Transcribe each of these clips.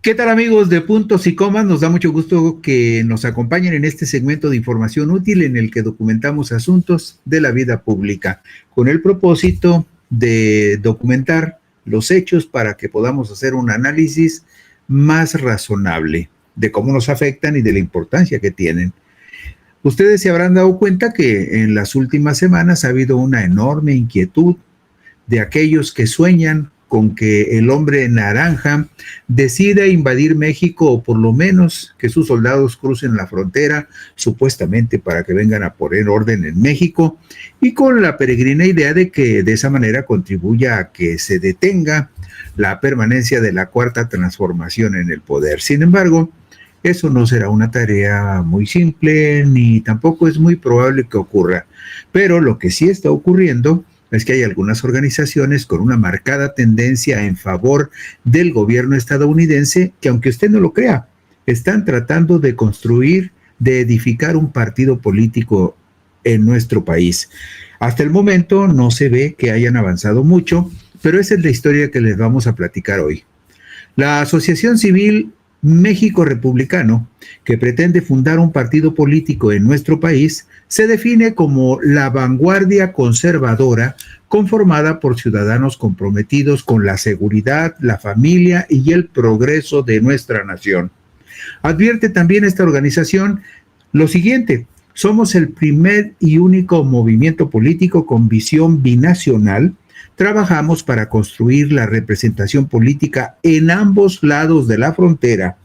¿Qué tal, amigos de Puntos y Comas? Nos da mucho gusto que nos acompañen en este segmento de información útil en el que documentamos asuntos de la vida pública, con el propósito de documentar los hechos para que podamos hacer un análisis más razonable de cómo nos afectan y de la importancia que tienen. Ustedes se habrán dado cuenta que en las últimas semanas ha habido una enorme inquietud de aquellos que sueñan con que el hombre naranja decida invadir México, o por lo menos que sus soldados crucen la frontera, supuestamente para que vengan a poner orden en México, y con la peregrina idea de que de esa manera contribuya a que se detenga la permanencia de la Cuarta Transformación en el poder. Sin embargo, eso no será una tarea muy simple, ni tampoco es muy probable que ocurra. Pero lo que sí está ocurriendo es que hay algunas organizaciones con una marcada tendencia en favor del gobierno estadounidense que, aunque usted no lo crea, están tratando de construir, de edificar un partido político en nuestro país. Hasta el momento no se ve que hayan avanzado mucho, pero esa es la historia que les vamos a platicar hoy. La Asociación Civil México Republicano, que pretende fundar un partido político en nuestro país, se define como la vanguardia conservadora conformada por ciudadanos comprometidos con la seguridad, la familia y el progreso de nuestra nación. Advierte también esta organización lo siguiente: somos el primer y único movimiento político con visión binacional. Trabajamos para construir la representación política en ambos lados de la frontera.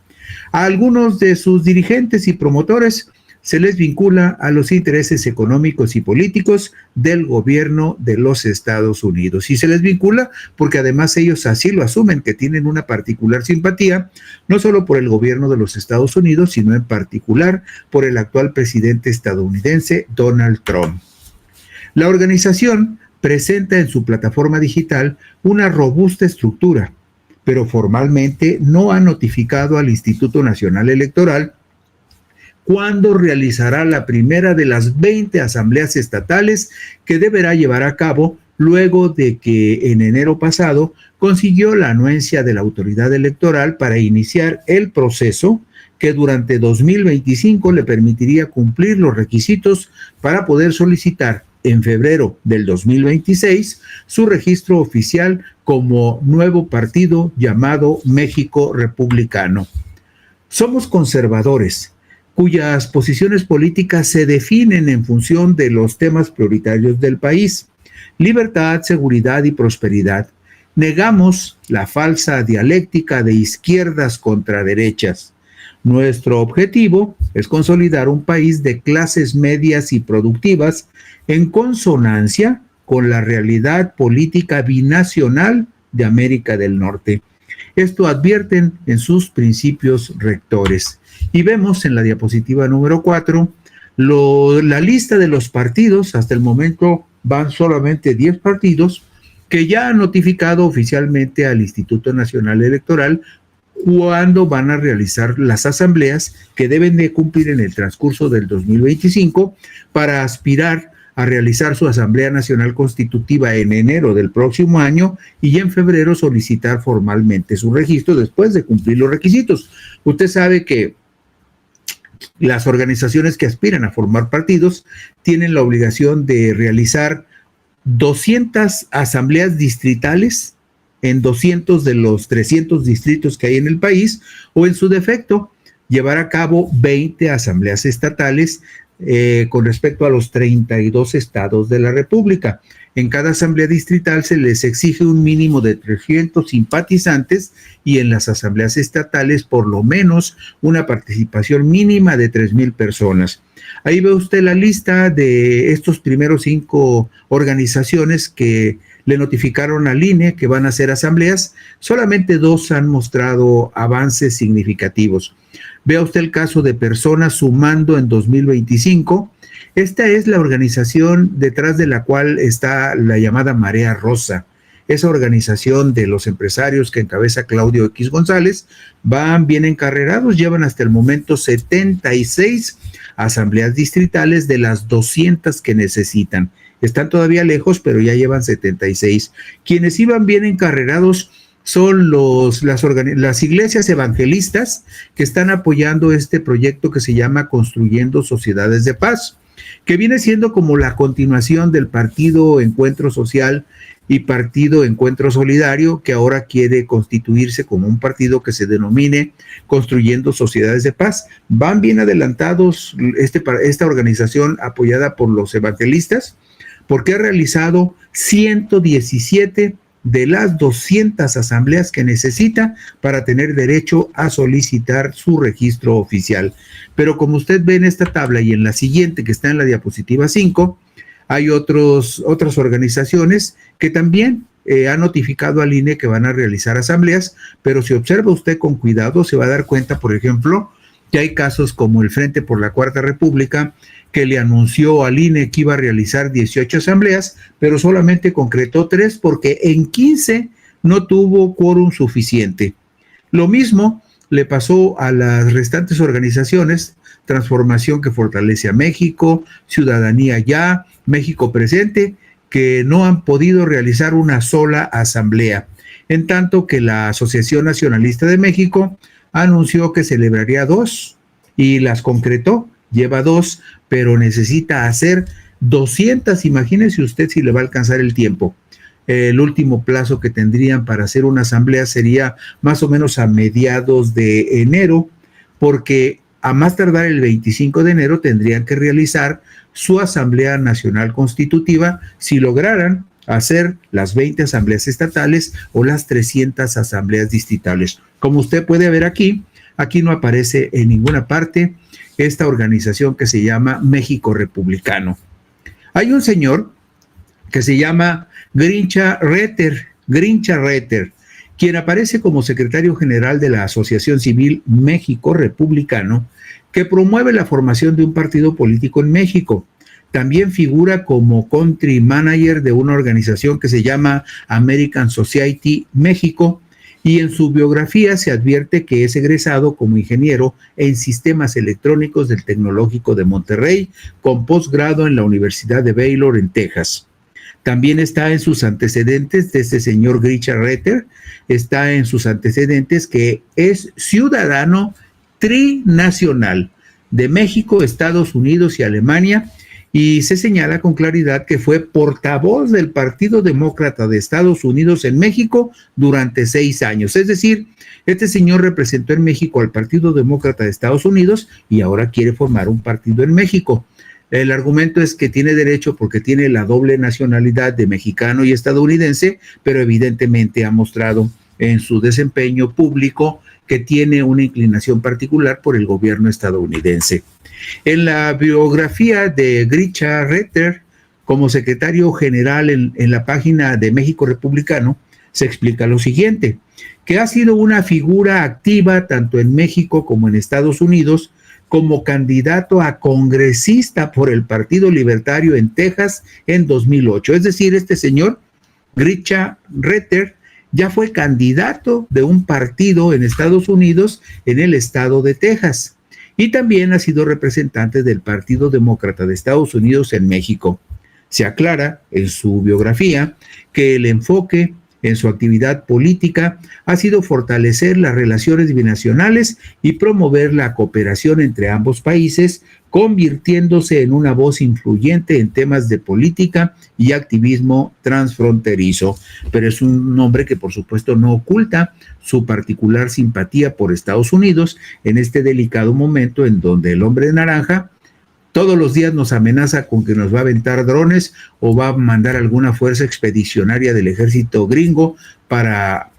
A algunos de sus dirigentes y promotores se les vincula a los intereses económicos y políticos del gobierno de los Estados Unidos. Y se les vincula porque además ellos así lo asumen, que tienen una particular simpatía, no solo por el gobierno de los Estados Unidos, sino en particular por el actual presidente estadounidense, Donald Trump. La organización presenta en su plataforma digital una robusta estructura, pero formalmente no ha notificado al Instituto Nacional Electoral cuándo realizará la primera de las 20 asambleas estatales que deberá llevar a cabo luego de que en enero pasado consiguió la anuencia de la autoridad electoral para iniciar el proceso que durante 2025 le permitiría cumplir los requisitos para poder solicitar en febrero del 2026 su registro oficial como nuevo partido llamado México Republicano. Somos conservadores, cuyas posiciones políticas se definen en función de los temas prioritarios del país: libertad, seguridad y prosperidad. Negamos la falsa dialéctica de izquierdas contra derechas. Nuestro objetivo es consolidar un país de clases medias y productivas en consonancia con la realidad política binacional de América del Norte. Esto advierten en sus principios rectores. Y vemos en la diapositiva número 4 la lista de los partidos. Hasta el momento van solamente 10 partidos que ya han notificado oficialmente al Instituto Nacional Electoral cuándo van a realizar las asambleas que deben de cumplir en el transcurso del 2025 para aspirar a realizar su Asamblea Nacional Constitutiva en enero del próximo año y en febrero solicitar formalmente su registro después de cumplir los requisitos. Usted sabe que las organizaciones que aspiran a formar partidos tienen la obligación de realizar 200 asambleas distritales en 200 de los 300 distritos que hay en el país, o en su defecto, llevar a cabo 20 asambleas estatales con respecto a los 32 estados de la República. En cada asamblea distrital se les exige un mínimo de 300 simpatizantes y en las asambleas estatales por lo menos una participación mínima de 3,000 personas. Ahí ve usted la lista de estos primeros 5 organizaciones que le notificaron al INE que van a hacer asambleas. Solamente 2 han mostrado avances significativos. Vea usted el caso de Personas Sumando en 2025. Esta es la organización detrás de la cual está la llamada Marea Rosa. Esa organización de los empresarios que encabeza Claudio X González van bien encarrerados, llevan hasta el momento 76 asambleas distritales de las 200 que necesitan. Están todavía lejos, pero ya llevan 76. Quienes iban bien encarrerados son las iglesias evangelistas que están apoyando este proyecto que se llama Construyendo Sociedades de Paz, que viene siendo como la continuación del Partido Encuentro Social y Partido Encuentro Solidario, que ahora quiere constituirse como un partido que se denomine Construyendo Sociedades de Paz. Van bien adelantados esta organización apoyada por los evangelistas, porque ha realizado 117 de las 200 asambleas que necesita para tener derecho a solicitar su registro oficial. Pero como usted ve en esta tabla y en la siguiente que está en la diapositiva 5, hay otras organizaciones que también han notificado al INE que van a realizar asambleas, pero si observa usted con cuidado se va a dar cuenta, por ejemplo, que hay casos como el Frente por la Cuarta República, que le anunció al INE que iba a realizar 18 asambleas, pero solamente concretó 3 porque en 15 no tuvo quórum suficiente. Lo mismo le pasó a las restantes organizaciones, Transformación que Fortalece a México, Ciudadanía Ya, México Presente, que no han podido realizar una sola asamblea. En tanto que la Asociación Nacionalista de México anunció que celebraría 2 y las concretó, lleva 2, pero necesita hacer 200, imagínese usted si le va a alcanzar el tiempo. El último plazo que tendrían para hacer una asamblea sería más o menos a mediados de enero, porque a más tardar el 25 de enero tendrían que realizar su Asamblea Nacional Constitutiva si lograran hacer las 20 asambleas estatales o las 300 asambleas distritales. Como usted puede ver aquí no aparece en ninguna parte esta organización que se llama México Republicano. Hay un señor que se llama Grincha Retter, quien aparece como secretario general de la Asociación Civil México Republicano, que promueve la formación de un partido político en México. También figura como country manager de una organización que se llama American Society México, y en su biografía se advierte que es egresado como ingeniero en sistemas electrónicos del Tecnológico de Monterrey, con posgrado en la Universidad de Baylor en Texas. También está en sus antecedentes de este señor Grincha Retter, está en sus antecedentes que es ciudadano trinacional de México, Estados Unidos y Alemania, y se señala con claridad que fue portavoz del Partido Demócrata de Estados Unidos en México durante 6 años. Es decir, este señor representó en México al Partido Demócrata de Estados Unidos y ahora quiere formar un partido en México. El argumento es que tiene derecho porque tiene la doble nacionalidad de mexicano y estadounidense, pero evidentemente ha mostrado en su desempeño público que tiene una inclinación particular por el gobierno estadounidense. En la biografía de Grincha Retter, como secretario general en la página de México Republicano, se explica lo siguiente, que ha sido una figura activa tanto en México como en Estados Unidos, como candidato a congresista por el Partido Libertario en Texas en 2008. Es decir, este señor, Grincha Retter, ya fue candidato de un partido en Estados Unidos en el estado de Texas. Y también ha sido representante del Partido Demócrata de Estados Unidos en México. Se aclara en su biografía que el enfoque en su actividad política ha sido fortalecer las relaciones binacionales y promover la cooperación entre ambos países, convirtiéndose en una voz influyente en temas de política y activismo transfronterizo. Pero es un hombre que por supuesto no oculta su particular simpatía por Estados Unidos en este delicado momento en donde el hombre de naranja todos los días nos amenaza con que nos va a aventar drones o va a mandar alguna fuerza expedicionaria del ejército gringo para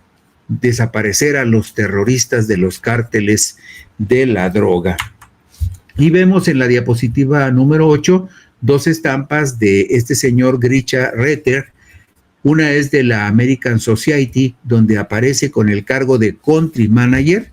desaparecer a los terroristas de los cárteles de la droga. Y vemos en la diapositiva número 8 2 estampas de este señor Grincha Retter. Una es de la American Society, donde aparece con el cargo de country manager,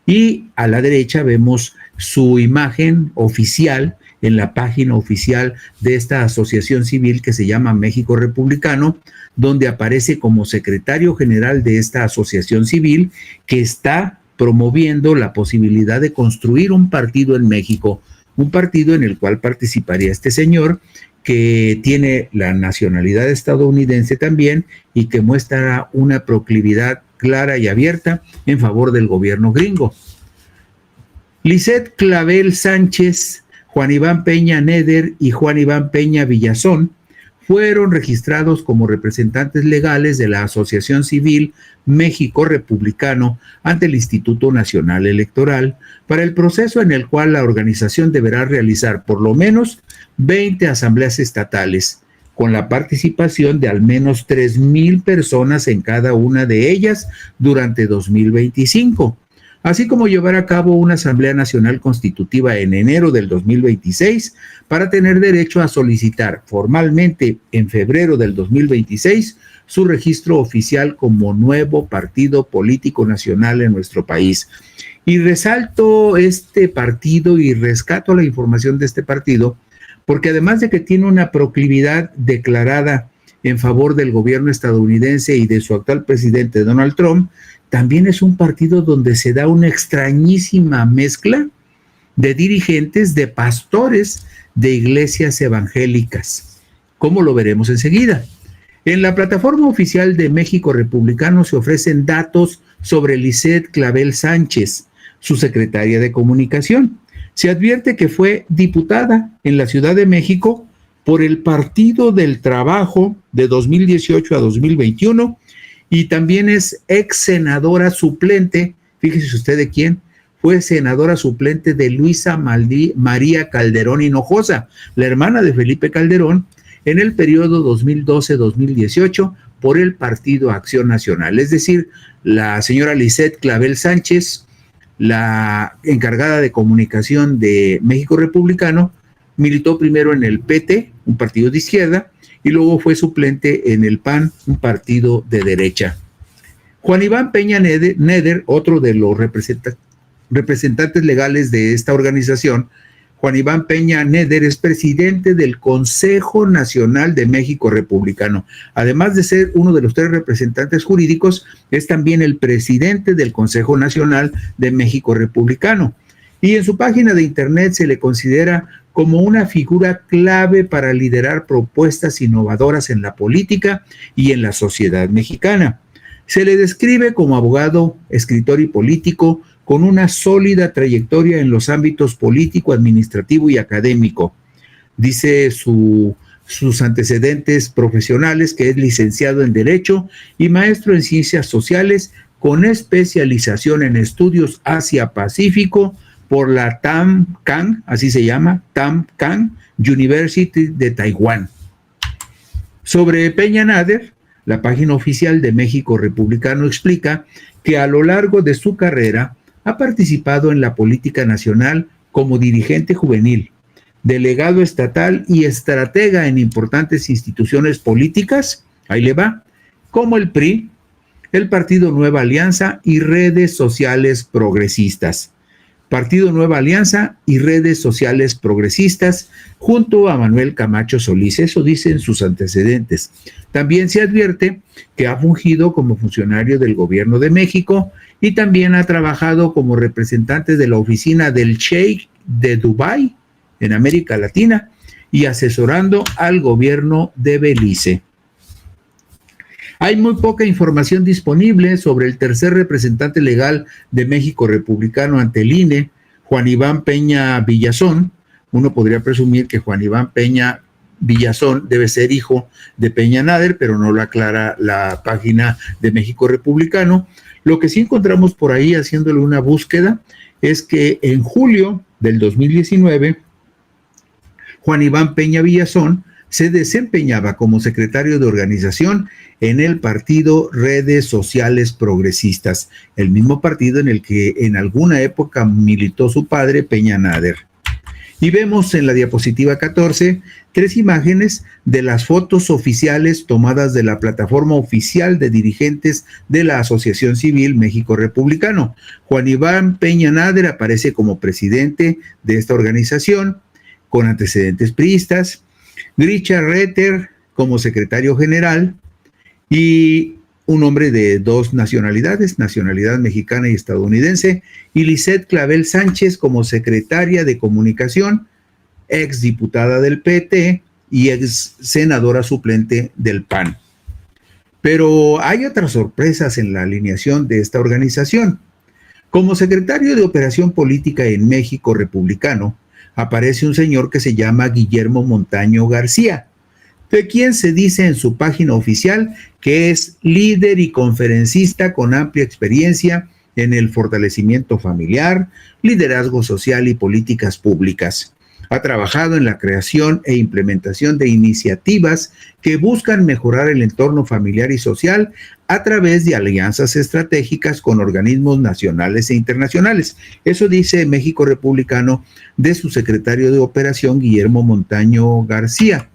y a la derecha vemos su imagen oficial en la página oficial de esta asociación civil que se llama México Republicano, donde aparece como secretario general de esta asociación civil que está promoviendo la posibilidad de construir un partido en México, un partido en el cual participaría este señor, que tiene la nacionalidad estadounidense también y que muestra una proclividad clara y abierta en favor del gobierno gringo. Lisette Clavel Sánchez, Juan Iván Peña Neder y Juan Iván Peña Villazón fueron registrados como representantes legales de la Asociación Civil México Republicano ante el Instituto Nacional Electoral para el proceso en el cual la organización deberá realizar por lo menos 20 asambleas estatales, con la participación de al menos 3,000 personas en cada una de ellas durante 2025, así como llevar a cabo una Asamblea Nacional Constitutiva en enero del 2026 para tener derecho a solicitar formalmente en febrero del 2026 su registro oficial como nuevo partido político nacional en nuestro país. Y resalto este partido y rescato la información de este partido porque además de que tiene una proclividad declarada en favor del gobierno estadounidense y de su actual presidente Donald Trump, también es un partido donde se da una extrañísima mezcla de dirigentes, de pastores de iglesias evangélicas, como lo veremos enseguida. En la plataforma oficial de México Republicano se ofrecen datos sobre Lisette Clavel Sánchez, su secretaria de comunicación. Se advierte que fue diputada en la Ciudad de México por el Partido del Trabajo de 2018 a 2021 y también es ex senadora suplente, fíjese usted de quién, fue senadora suplente de Luisa María Calderón Hinojosa, la hermana de Felipe Calderón, en el periodo 2012-2018 por el Partido Acción Nacional. Es decir, la señora Lisette Clavel Sánchez, la encargada de comunicación de México Republicano, militó primero en el PT, un partido de izquierda, y luego fue suplente en el PAN, un partido de derecha. Juan Iván Peña Neder, otro de los representantes legales de esta organización, Juan Iván Peña Neder es presidente del Consejo Nacional de México Republicano. Además de ser uno de los 3 representantes jurídicos, es también el presidente del Consejo Nacional de México Republicano. Y en su página de internet se le considera como una figura clave para liderar propuestas innovadoras en la política y en la sociedad mexicana. Se le describe como abogado, escritor y político con una sólida trayectoria en los ámbitos político, administrativo y académico. Dice sus antecedentes profesionales que es licenciado en Derecho y maestro en Ciencias Sociales con especialización en estudios Asia-Pacífico por la Tamkang, así se llama, Tamkang University de Taiwán. Sobre Peña Neder, la página oficial de México Republicano explica que a lo largo de su carrera ha participado en la política nacional como dirigente juvenil, delegado estatal y estratega en importantes instituciones políticas, ahí le va, como el PRI, el Partido Nueva Alianza y redes sociales progresistas. Partido Nueva Alianza y redes sociales progresistas, junto a Manuel Camacho Solís. Eso dicen sus antecedentes. También se advierte que ha fungido como funcionario del Gobierno de México y también ha trabajado como representante de la oficina del Sheikh de Dubái en América Latina y asesorando al gobierno de Belice. Hay muy poca información disponible sobre el tercer representante legal de México Republicano ante el INE, Juan Iván Peña Villazón. Uno podría presumir que Juan Iván Peña Villazón debe ser hijo de Peña Neder, pero no lo aclara la página de México Republicano. Lo que sí encontramos por ahí haciéndole una búsqueda es que en julio del 2019, Juan Iván Peña Villazón se desempeñaba como secretario de organización en el partido Redes Sociales Progresistas, el mismo partido en el que en alguna época militó su padre, Peña Neder. Y vemos en la diapositiva 14 3 imágenes de las fotos oficiales tomadas de la plataforma oficial de dirigentes de la Asociación Civil México Republicano. Juan Iván Peña Neder aparece como presidente de esta organización, con antecedentes priistas, Grisha Retter como secretario general y un hombre de 2 nacionalidades, nacionalidad mexicana y estadounidense, y Lisette Clavel Sánchez como secretaria de comunicación, exdiputada del PT y ex senadora suplente del PAN. Pero hay otras sorpresas en la alineación de esta organización. Como secretario de Operación Política en México Republicano, aparece un señor que se llama Guillermo Montaño García, de quien se dice en su página oficial que es líder y conferencista con amplia experiencia en el fortalecimiento familiar, liderazgo social y políticas públicas. Ha trabajado en la creación e implementación de iniciativas que buscan mejorar el entorno familiar y social a través de alianzas estratégicas con organismos nacionales e internacionales. Eso dice México Republicano de su secretario de Operación, Guillermo Montaño García.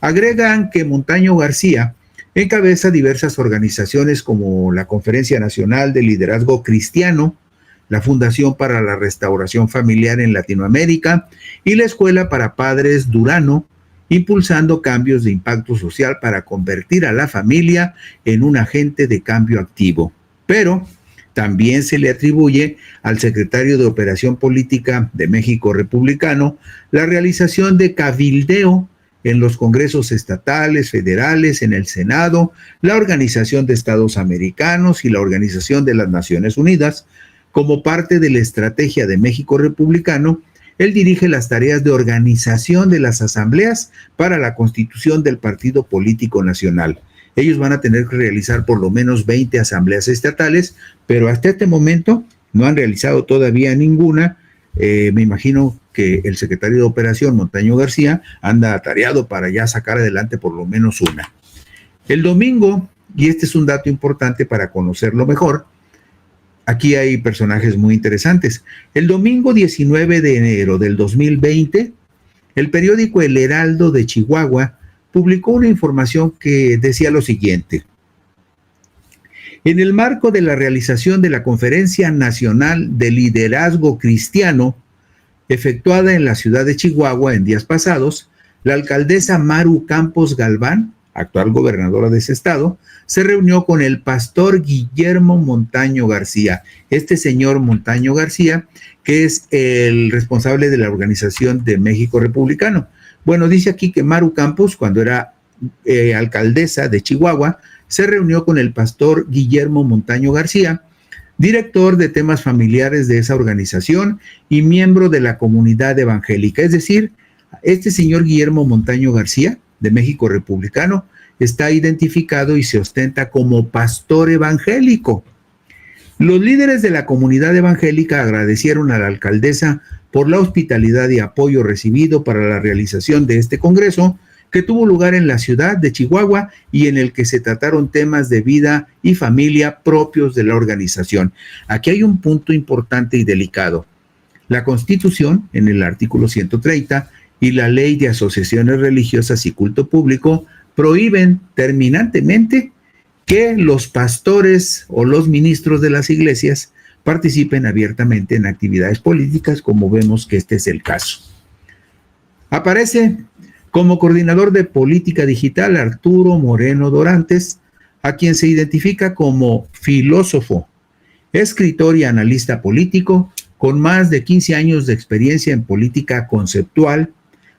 Agregan que Montaño García encabeza diversas organizaciones como la Conferencia Nacional de Liderazgo Cristiano, la Fundación para la Restauración Familiar en Latinoamérica y la Escuela para Padres Durano, impulsando cambios de impacto social para convertir a la familia en un agente de cambio activo. Pero también se le atribuye al secretario de Operación Política de México Republicano la realización de cabildeo en los congresos estatales, federales, en el Senado, la Organización de Estados Americanos y la Organización de las Naciones Unidas. Como parte de la estrategia de México Republicano, él dirige las tareas de organización de las asambleas para la constitución del Partido Político Nacional. Ellos van a tener que realizar por lo menos 20 asambleas estatales, pero hasta este momento no han realizado todavía ninguna. Me imagino que el secretario de Operación, Montaño García, anda atareado para ya sacar adelante por lo menos una. El domingo, y este es un dato importante para conocerlo mejor, aquí hay personajes muy interesantes. El domingo 19 de enero del 2020, el periódico El Heraldo de Chihuahua publicó una información que decía lo siguiente. En el marco de la realización de la Conferencia Nacional de Liderazgo Cristiano, efectuada en la ciudad de Chihuahua en días pasados, la alcaldesa Maru Campos Galván, actual gobernadora de ese estado, se reunió con el pastor Guillermo Montaño García. Este señor Montaño García, que es el responsable de la Organización de México Republicano. Bueno, dice aquí que Maru Campos, cuando era alcaldesa de Chihuahua, se reunió con el pastor Guillermo Montaño García, director de temas familiares de esa organización y miembro de la comunidad evangélica. Es decir, este señor Guillermo Montaño García, de México Republicano, está identificado y se ostenta como pastor evangélico. Los líderes de la comunidad evangélica agradecieron a la alcaldesa por la hospitalidad y apoyo recibido para la realización de este congreso, que tuvo lugar en la ciudad de Chihuahua y en el que se trataron temas de vida y familia propios de la organización. Aquí hay un punto importante y delicado. La Constitución, en el artículo 130, y la Ley de Asociaciones Religiosas y Culto Público prohíben terminantemente que los pastores o los ministros de las iglesias participen abiertamente en actividades políticas, como vemos que este es el caso. Aparece como coordinador de política digital Arturo Moreno Dorantes, a quien se identifica como filósofo, escritor y analista político, con más de 15 años de experiencia en política conceptual,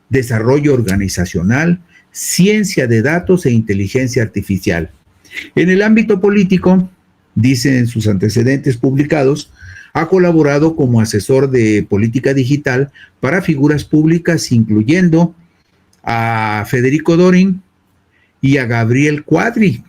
desarrollo organizacional, ciencia de datos e inteligencia artificial. En el ámbito político, dice en sus antecedentes publicados, ha colaborado como asesor de política digital para figuras públicas, incluyendo a Federico Dorin y a Gabriel Cuadri.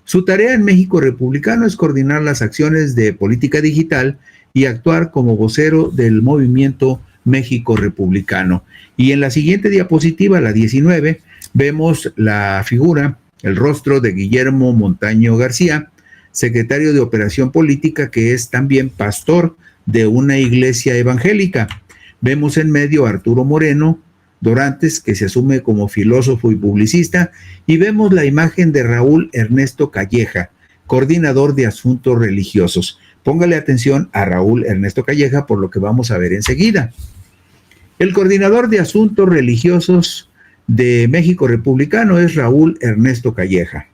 Su tarea en México Republicano es coordinar las acciones de política digital y actuar como vocero del movimiento México Republicano. Y en la siguiente diapositiva, la 19, vemos la figura, el rostro de Guillermo Montaño García, secretario de Operación Política, que es también pastor de una iglesia evangélica. Vemos en medio a Arturo Moreno Dorantes, que se asume como filósofo y publicista, y vemos la imagen de Raúl Ernesto Calleja, coordinador de asuntos religiosos. Póngale atención a Raúl Ernesto Calleja por lo que vamos a ver enseguida. El coordinador de asuntos religiosos de México Republicano es Raúl Ernesto Calleja.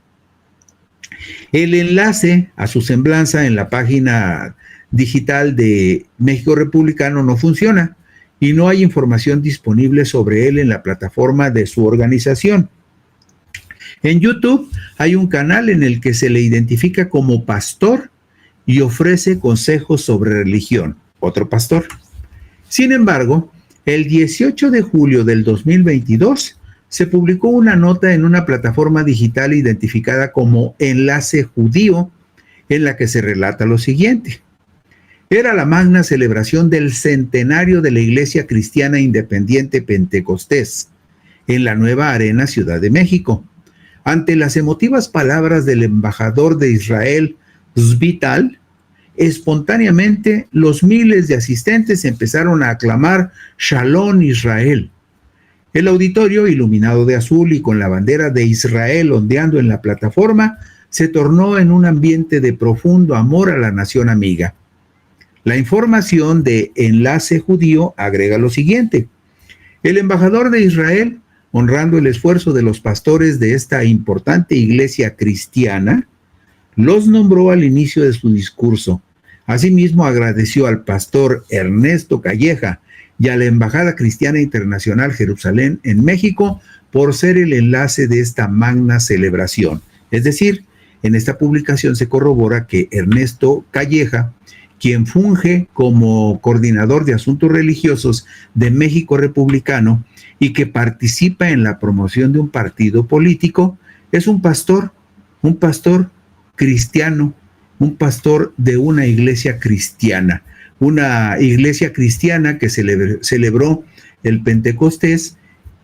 El enlace a su semblanza en la página digital de México Republicano no funciona y no hay información disponible sobre él en la plataforma de su organización. En YouTube hay un canal en el que se le identifica como pastor y ofrece consejos sobre religión, otro pastor. Sin embargo, el 18 de julio del 2022 se publicó una nota en una plataforma digital identificada como Enlace Judío, en la que se relata lo siguiente. Era la magna celebración del centenario de la Iglesia Cristiana Independiente Pentecostés, en la nueva Arena Ciudad de México. Ante las emotivas palabras del embajador de Israel, Zvi Tal, espontáneamente los miles de asistentes empezaron a aclamar Shalom Israel. El auditorio, iluminado de azul y con la bandera de Israel ondeando en la plataforma, se tornó en un ambiente de profundo amor a la nación amiga. La información de Enlace Judío agrega lo siguiente. El embajador de Israel, honrando el esfuerzo de los pastores de esta importante iglesia cristiana, los nombró al inicio de su discurso. Asimismo, agradeció al pastor Ernesto Calleja y a la Embajada Cristiana Internacional Jerusalén en México por ser el enlace de esta magna celebración. Es decir, en esta publicación se corrobora que Ernesto Calleja, quien funge como coordinador de asuntos religiosos de México Republicano y que participa en la promoción de un partido político, es un pastor cristiano, un pastor de una iglesia cristiana que celebró el Pentecostés,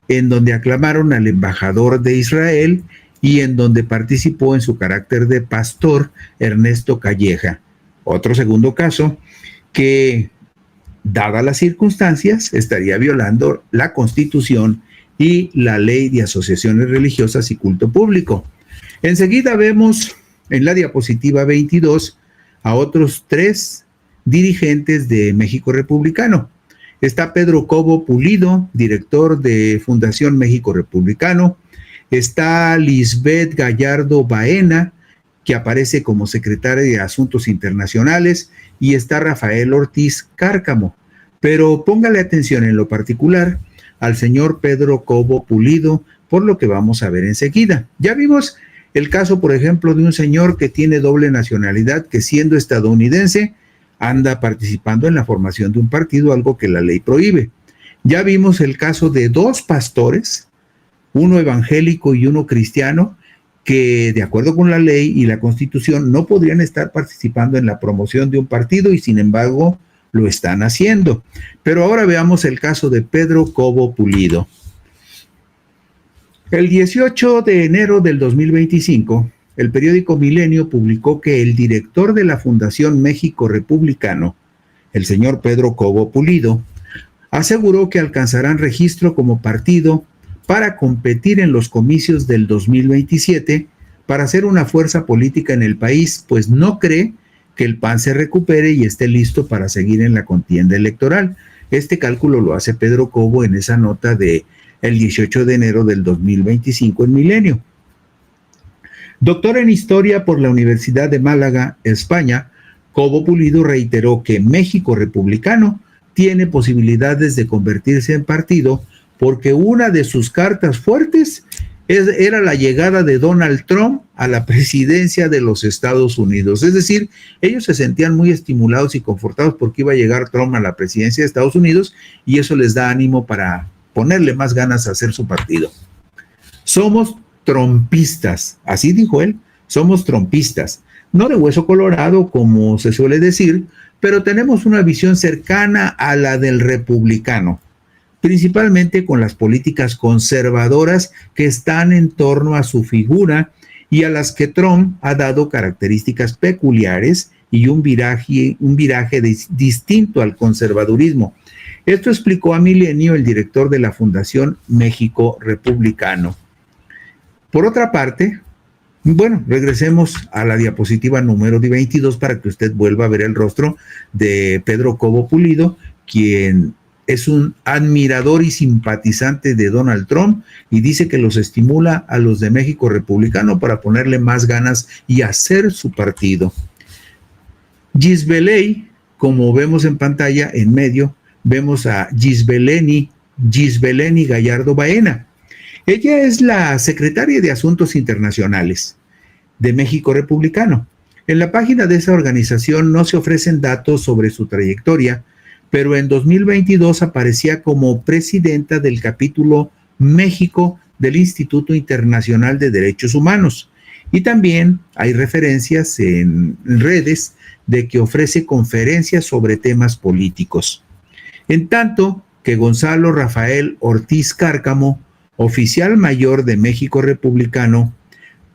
en donde aclamaron al embajador de Israel y en donde participó en su carácter de pastor Ernesto Calleja. Otro segundo caso que, dadas las circunstancias, estaría violando la Constitución y la Ley de Asociaciones Religiosas y Culto Público. Enseguida vemos en la diapositiva 22 a otros 3 dirigentes de México Republicano. Está Pedro Cobo Pulido, director de Fundación México Republicano. Está Lisbeth Gallardo Baena, que aparece como secretaria de Asuntos Internacionales, y está Rafael Ortiz Cárcamo. Pero póngale atención en lo particular al señor Pedro Cobo Pulido, por lo que vamos a ver enseguida. Ya vimos el caso, por ejemplo, de un señor que tiene doble nacionalidad, que siendo estadounidense, anda participando en la formación de un partido, algo que la ley prohíbe. Ya vimos el caso de 2 pastores, uno evangélico y uno cristiano, que de acuerdo con la ley y la Constitución no podrían estar participando en la promoción de un partido y sin embargo lo están haciendo. Pero ahora veamos el caso de Pedro Cobo Pulido. El 18 de enero del 2025, el periódico Milenio publicó que el director de la Fundación México Republicano, el señor Pedro Cobo Pulido, aseguró que alcanzarán registro como partido para competir en los comicios del 2027 para ser una fuerza política en el país, pues no cree que el PAN se recupere y esté listo para seguir en la contienda electoral. Este cálculo lo hace Pedro Cobo en esa nota de el 18 de enero del 2025 en Milenio. Doctor en Historia por la Universidad de Málaga, España, Cobo Pulido reiteró que México Republicano tiene posibilidades de convertirse en partido porque una de sus cartas fuertes era la llegada de Donald Trump a la presidencia de los Estados Unidos. Es decir, ellos se sentían muy estimulados y confortados porque iba a llegar Trump a la presidencia de Estados Unidos y eso les da ánimo para ponerle más ganas a hacer su partido. Somos trumpistas, así dijo él, somos trumpistas, no de hueso colorado como se suele decir, pero tenemos una visión cercana a la del republicano, principalmente con las políticas conservadoras que están en torno a su figura y a las que Trump ha dado características peculiares y un viraje distinto al conservadurismo. Esto explicó a Milenio el director de la Fundación México Republicano. Por otra parte, bueno, regresemos a la diapositiva número 22 para que usted vuelva a ver el rostro de Pedro Cobo Pulido, quien es un admirador y simpatizante de Donald Trump y dice que los estimula a los de México Republicano para ponerle más ganas y hacer su partido. Gisbeley, como vemos en pantalla en medio, vemos a Gisbeleni Gallardo Baena. Ella es la secretaria de Asuntos Internacionales de México Republicano. En la página de esa organización no se ofrecen datos sobre su trayectoria, pero en 2022 aparecía como presidenta del capítulo México del Instituto Internacional de Derechos Humanos. Y también hay referencias en redes de que ofrece conferencias sobre temas políticos. En tanto que Gonzalo Rafael Ortiz Cárcamo, oficial mayor de México Republicano,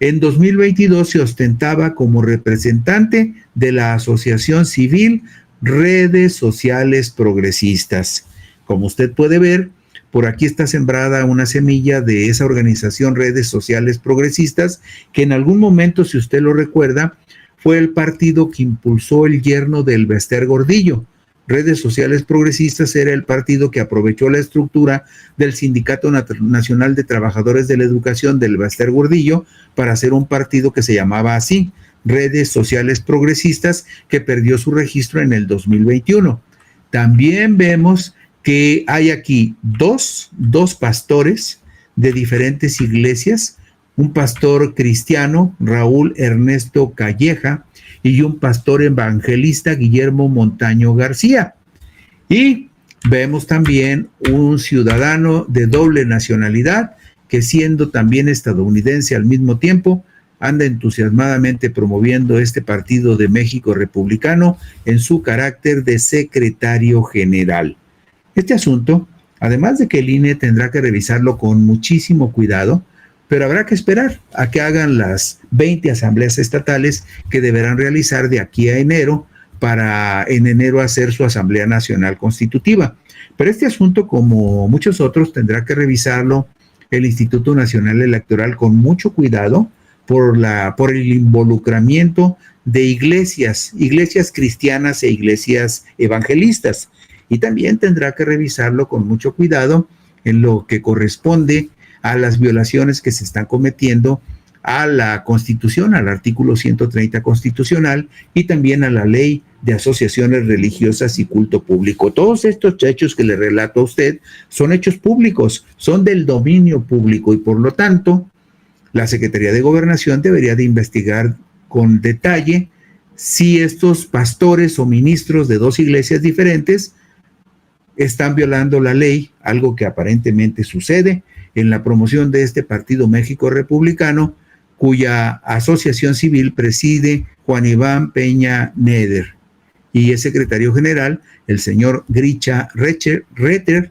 en 2022 se ostentaba como representante de la Asociación Civil Redes Sociales Progresistas. Como usted puede ver, por aquí está sembrada una semilla de esa organización Redes Sociales Progresistas, que en algún momento, si usted lo recuerda, fue el partido que impulsó el yerno del Bester Gordillo. Redes Sociales Progresistas era el partido que aprovechó la estructura del Sindicato Nacional de Trabajadores de la Educación del Bester Gordillo para hacer un partido que se llamaba así, Redes Sociales Progresistas, que perdió su registro en el 2021. También vemos que hay aquí dos pastores de diferentes iglesias, un pastor cristiano, Raúl Ernesto Calleja, y un pastor evangelista, Guillermo Montaño García. Y vemos también un ciudadano de doble nacionalidad, que siendo también estadounidense al mismo tiempo, anda entusiasmadamente promoviendo este partido de México Republicano en su carácter de secretario general. Este asunto, además de que el INE tendrá que revisarlo con muchísimo cuidado, pero habrá que esperar a que hagan las 20 asambleas estatales que deberán realizar de aquí a enero para en enero hacer su Asamblea Nacional Constitutiva. Pero este asunto, como muchos otros, tendrá que revisarlo el Instituto Nacional Electoral con mucho cuidado por el involucramiento de iglesias cristianas e iglesias evangelistas. Y también tendrá que revisarlo con mucho cuidado en lo que corresponde a las violaciones que se están cometiendo a la Constitución, al artículo 130 constitucional y también a la ley de asociaciones religiosas y culto público. Todos estos hechos que le relato a usted son hechos públicos, son del dominio público y por lo tanto la Secretaría de Gobernación debería de investigar con detalle si estos pastores o ministros de dos iglesias diferentes están violando la ley, algo que aparentemente sucede en la promoción de este partido México Republicano, cuya asociación civil preside Juan Iván Peña Neder y es secretario general el señor Grisha Reter,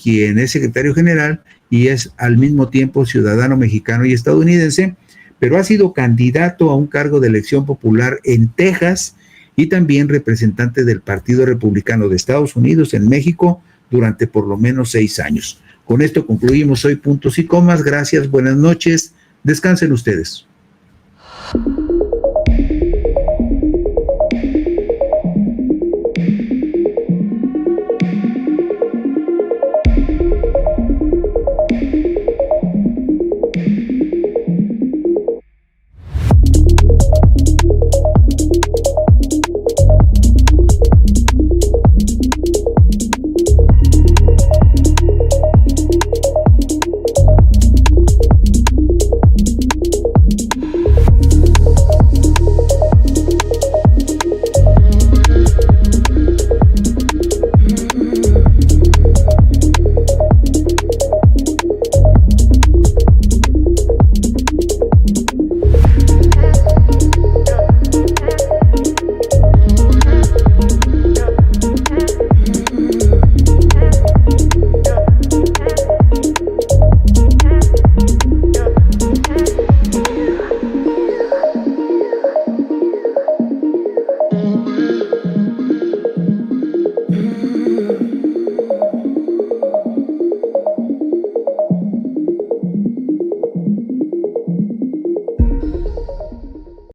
quien es secretario general y es al mismo tiempo ciudadano mexicano y estadounidense, pero ha sido candidato a un cargo de elección popular en Texas y también representante del Partido Republicano de Estados Unidos en México durante por lo menos 6 años. Con esto concluimos hoy Puntos y Comas. Gracias, buenas noches. Descansen ustedes.